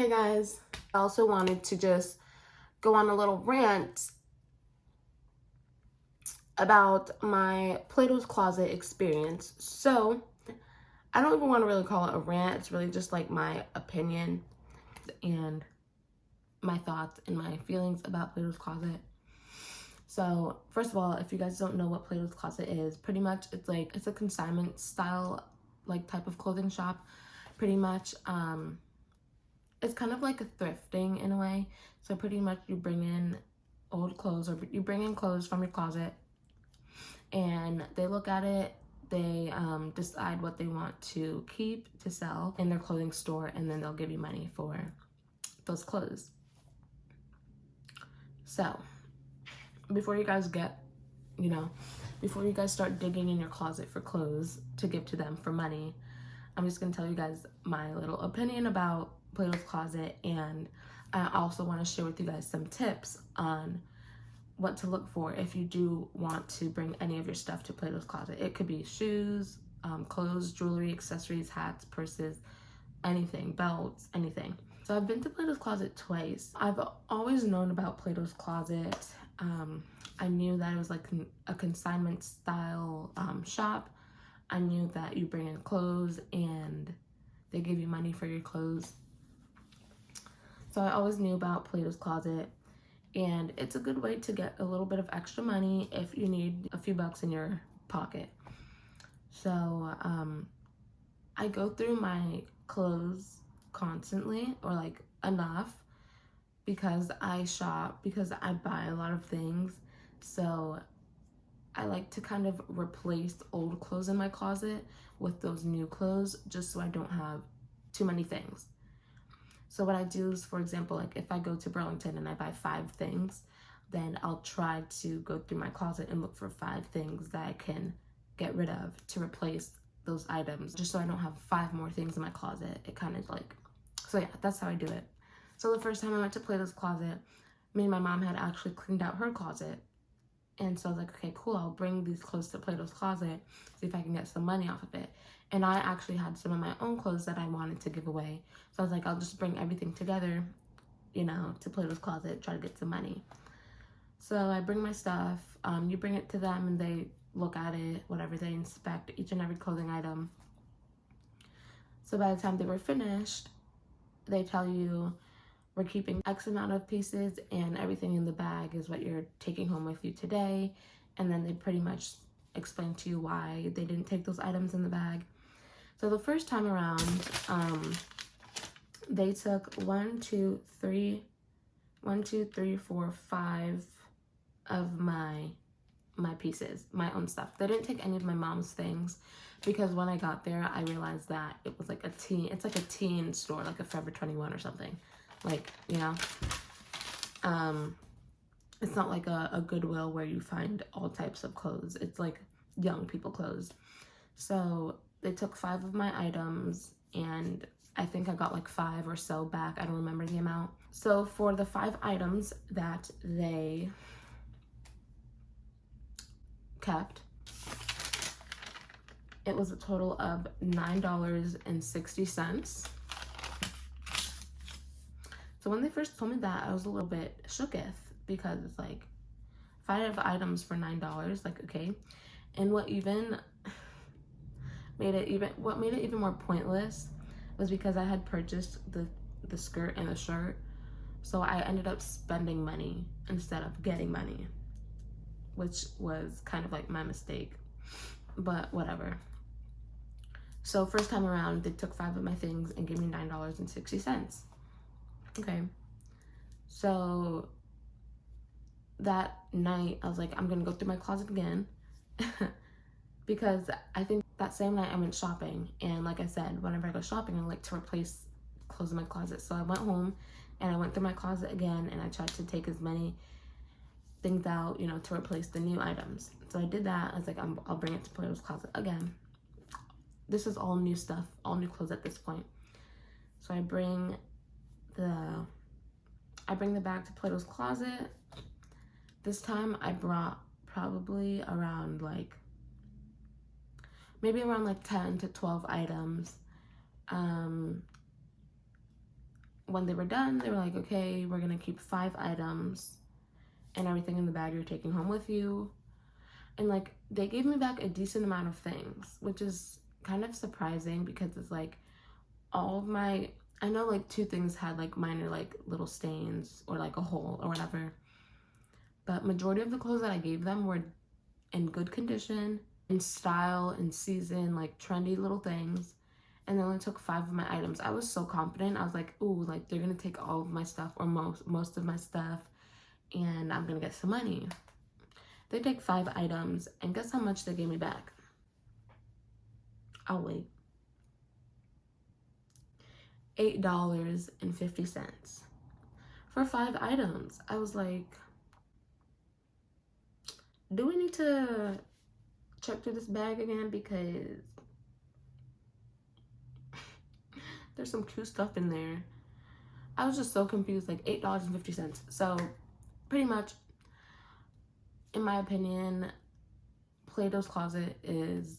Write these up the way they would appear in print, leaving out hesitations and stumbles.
Hey guys, I also wanted to just go on a little rant about my Plato's Closet experience. So, I don't even want to really call it a rant, it's really just like my opinion and my thoughts and my feelings about Plato's Closet. So, first of all, if you guys don't know what Plato's Closet is, pretty much it's a consignment style like type of clothing shop. Pretty much it's kind of like a thrifting in a way. So pretty much you bring in old clothes, or you bring in clothes from your closet, and they look at it, they decide what they want to keep to sell in their clothing store, and then they'll give you money for those clothes. So before you guys before you guys start digging in your closet for clothes to give to them for money, I'm just gonna tell you guys my little opinion about Plato's Closet, and I also want to share with you guys some tips on what to look for if you do want to bring any of your stuff to Plato's Closet. It could be shoes, clothes, jewelry, accessories, hats, purses, anything, belts, anything. So I've been to Plato's Closet twice. I've always known about Plato's Closet. I knew that it was like a consignment style shop. I knew that you bring in clothes and they give you money for your clothes. So I always knew about Plato's Closet, and it's a good way to get a little bit of extra money if you need a few bucks in your pocket. So I go through my clothes constantly, or like enough, because I shop, because I buy a lot of things. So I like to kind of replace old clothes in my closet with those new clothes, just so I don't have too many things. So what I do is, for example, like if I go to Burlington and I buy 5 things, then I'll try to go through my closet and look for 5 things that I can get rid of to replace those items, just so I don't have 5 more things in my closet. It kind of like, so yeah, that's how I do it. So the first time I went to Plato's Closet, me and my mom had actually cleaned out her closet. And so I was like, okay, cool, I'll bring these clothes to Plato's Closet, see if I can get some money off of it. And I actually had some of my own clothes that I wanted to give away. So I was like, I'll just bring everything together, to Plato's Closet, try to get some money. So I bring my stuff, you bring it to them and they look at it, whatever, they inspect each and every clothing item. So by the time they were finished, they tell you, we're keeping X amount of pieces and everything in the bag is what you're taking home with you today. And then they pretty much explain to you why they didn't take those items in the bag. So the first time around, they took 1, 2, 3, 4, 5 of my pieces, my own stuff. They didn't take any of my mom's things, because when I got there, I realized that it was like it's like a teen store, like a Forever 21 or something. Like, it's not like a Goodwill where you find all types of clothes. It's like young people clothes. So they took 5 of my items, and I think I got like 5 or so back. I don't remember the amount. So for the 5 items that they kept, it was a total of $9.60. So when they first told me that, I was a little bit shooketh, because it's like 5 items for $9, like, okay. And what made it even more pointless was because I had purchased the skirt and the shirt, so I ended up spending money instead of getting money, which was kind of like my mistake, but whatever. So first time around, they took 5 of my things and gave me $9.60. Okay, so that night I was like, I'm gonna go through my closet again because I think that same night I went shopping, and like I said, whenever I go shopping, I like to replace clothes in my closet. So I went home and I went through my closet again, and I tried to take as many things out, to replace the new items. So I did that. I was like, I'll bring it to Plato's Closet again. This is all new stuff, all new clothes at this point. So I bring the bag to Plato's Closet. This time I brought probably around maybe around 10 to 12 items. when they were done, they were like, okay, we're gonna keep 5 items and everything in the bag you're taking home with you. And like, they gave me back a decent amount of things, which is kind of surprising because it's like all of my, I know like 2 things had like minor like little stains or like a hole or whatever, but majority of the clothes that I gave them were in good condition, in style, in season, like trendy little things. And they only took 5 of my items. I was so confident. I was like, ooh, like they're gonna take all of my stuff or most of my stuff, and I'm gonna get some money. They take 5 items, and guess how much they gave me back? I'll wait. $8.50 for 5 items. I was like, do we need to check through this bag again? Because there's some cute stuff in there. I was just so confused, like $8.50. So pretty much, in my opinion, Plato's Closet is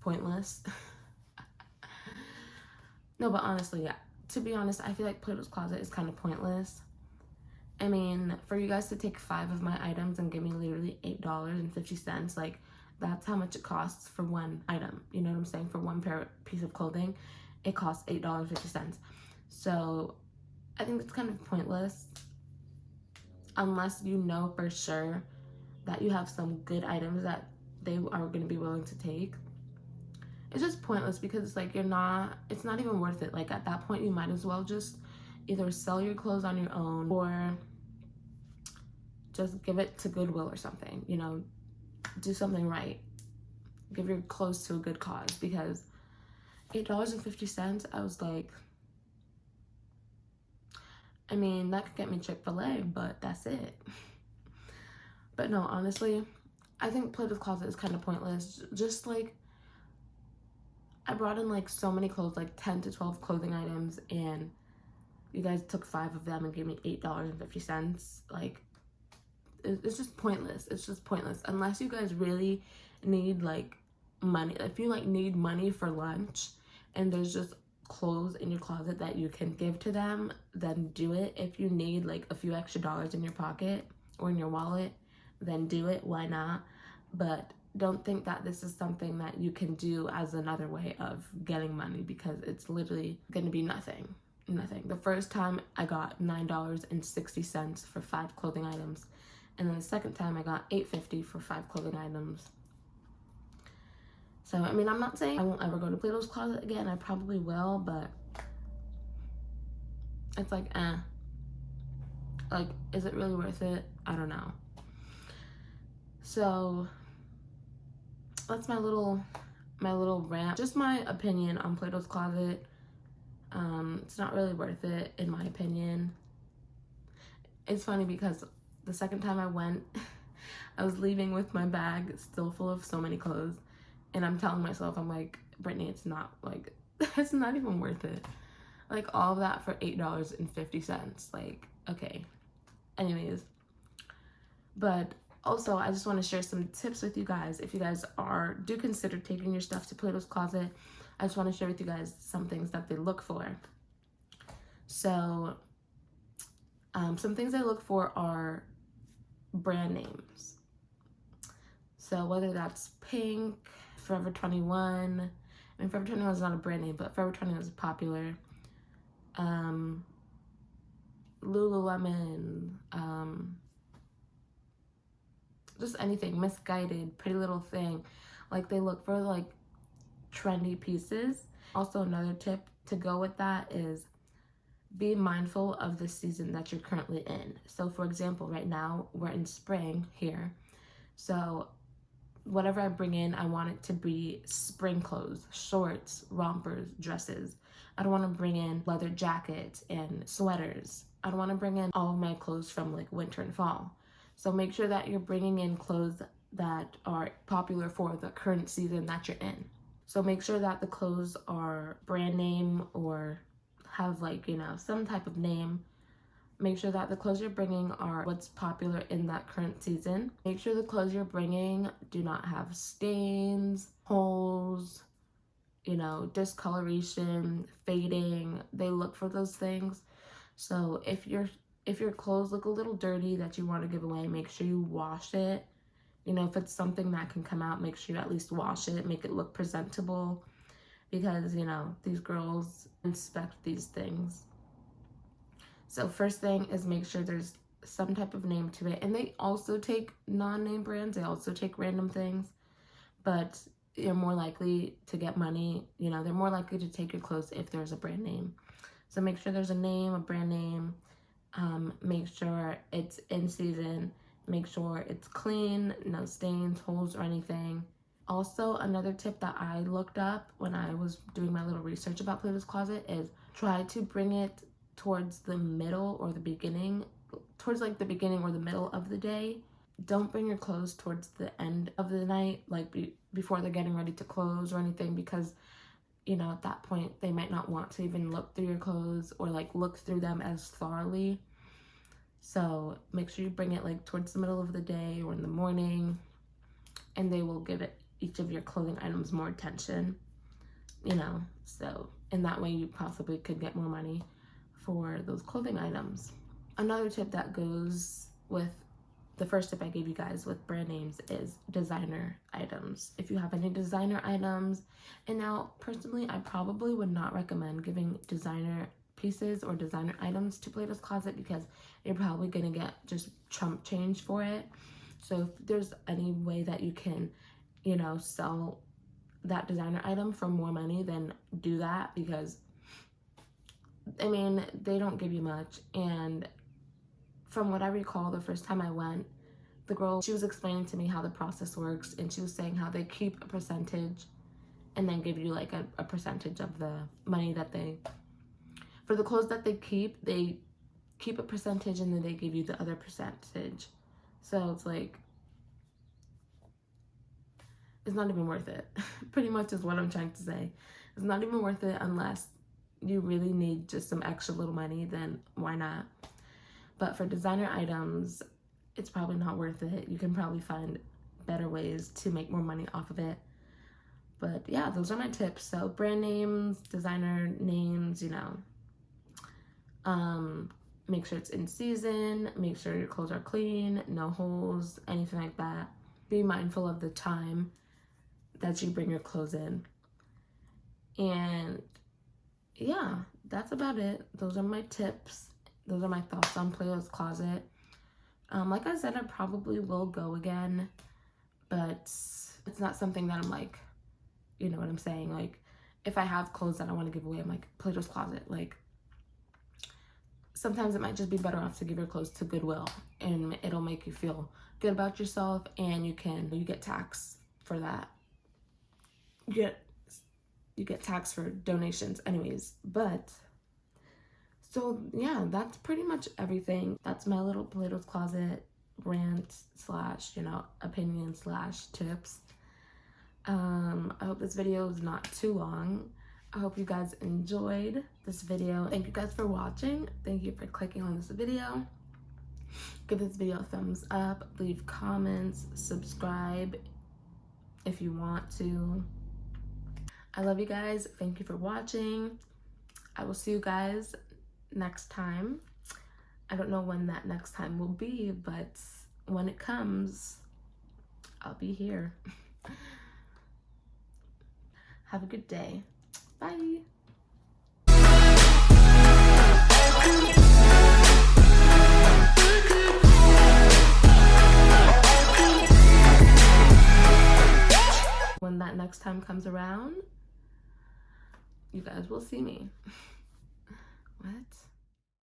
pointless. No, but honestly, yeah, to be honest, I feel like Plato's Closet is kind of pointless. I mean, for you guys to take 5 of my items and give me literally $8.50, like that's how much it costs for one item. You know what I'm saying? For one piece of clothing, it costs $8.50. So I think it's kind of pointless unless you know for sure that you have some good items that they are going to be willing to take. It's just pointless because it's like it's not even worth it. Like at that point, you might as well just either sell your clothes on your own or just give it to Goodwill or something, you know, do something right. Give your clothes to a good cause, because $8.50, I was like, I mean, that could get me Chick-fil-A, but that's it. But no, honestly, I think Plato's Closet is kind of pointless. Just like, I brought in like so many clothes, like 10 to 12 clothing items, and you guys took 5 of them and gave me $8.50. Like, it's just pointless. It's just pointless. Unless you guys really need like money. If you like need money for lunch and there's just clothes in your closet that you can give to them, then do it. If you need like a few extra dollars in your pocket or in your wallet, then do it. Why not? But don't think that this is something that you can do as another way of getting money, because it's literally gonna be nothing. The first time I got $9.60 for 5 clothing items, and then the second time I got $8.50 for 5 clothing items. So I mean, I'm not saying I won't ever go to Plato's Closet again. I probably will, but it's like, like, is it really worth it? I don't know. So that's my little rant. Just my opinion on Plato's Closet. It's not really worth it, in my opinion. It's funny because the second time I went, I was leaving with my bag still full of so many clothes, and I'm telling myself, I'm like, Brittany, it's not like, it's not even worth it. Like, all of that for $8.50. Like, okay. Anyways, but also, I just want to share some tips with you guys. If you guys do consider taking your stuff to Plato's Closet, I just want to share with you guys some things that they look for. So, some things I look for are brand names. So whether that's Pink, Forever 21, I mean, Forever 21 is not a brand name, but Forever 21 is popular. Lululemon, just anything, Misguided, Pretty Little Thing. Like, they look for like trendy pieces. Also, another tip to go with that is be mindful of the season that you're currently in. So for example, right now we're in spring here. So whatever I bring in, I want it to be spring clothes, shorts, rompers, dresses. I don't want to bring in leather jackets and sweaters. I don't want to bring in all of my clothes from like winter and fall. So make sure that you're bringing in clothes that are popular for the current season that you're in. So make sure that the clothes are brand name or have like, you know, some type of name. Make sure that the clothes you're bringing are what's popular in that current season. Make sure the clothes you're bringing do not have stains, holes, discoloration, fading. They look for those things. So if your clothes look a little dirty that you want to give away, make sure you wash it. If it's something that can come out, make sure you at least wash it, make it look presentable, because these girls inspect these things. So first thing is make sure there's some type of name to it. And they also take non-name brands, they also take random things, but you're more likely to get money. They're more likely to take your clothes if there's a brand name. So make sure there's a name, a brand name. Make sure it's in season. Make sure it's clean, no stains, holes, or anything. Also, another tip that I looked up when I was doing my little research about Plato's Closet is try to bring it towards the middle or the beginning, towards like the beginning or the middle of the day. Don't bring your clothes towards the end of the night, like before they're getting ready to close or anything, because at that point they might not want to even look through your clothes or like look through them as thoroughly. So make sure you bring it like towards the middle of the day or in the morning, and they will give each of your clothing items more attention, so in that way you possibly could get more money for those clothing items. Another tip that goes with the first tip I gave you guys with brand names is designer items. If you have any designer items, and now personally I probably would not recommend giving designer pieces or designer items to Plato's Closet, because you're probably gonna get just chump change for it. So if there's any way that you can sell that designer item for more money, then do that, because they don't give you much. And from what I recall, the first time I went, the girl, she was explaining to me how the process works, and she was saying how they keep a percentage and then give you like a percentage of the money that for the clothes that they keep a percentage, and then they give you the other percentage. So it's like, it's not even worth it. Pretty much is what I'm trying to say. It's not even worth it unless you really need just some extra little money, then why not? But for designer items, it's probably not worth it. You can probably find better ways to make more money off of it. But yeah, those are my tips. So brand names, designer names, make sure it's in season, make sure your clothes are clean, no holes, anything like that. Be mindful of the time that you bring your clothes in. And yeah, that's about it. Those are my tips. Those are my thoughts on Plato's Closet. Like I said, I probably will go again, but it's not something that I'm like, you know what I'm saying? Like, if I have clothes that I want to give away, I'm like, Plato's Closet. Like, sometimes it might just be better off to give your clothes to Goodwill, and it'll make you feel good about yourself, and you get taxed for that. You get taxed for donations anyways. But so yeah, that's pretty much everything. That's my little Plato's Closet rant slash opinion slash tips. I hope this video is not too long. I hope you guys enjoyed this video. Thank you guys for watching. Thank you for clicking on this video. Give this video a thumbs up, leave comments, subscribe if you want to. I love you guys. Thank you for watching. I will see you guys next time. I don't know when that next time will be, but when it comes, I'll be here. Have a good day. Bye. When that next time comes around, you guys will see me. What?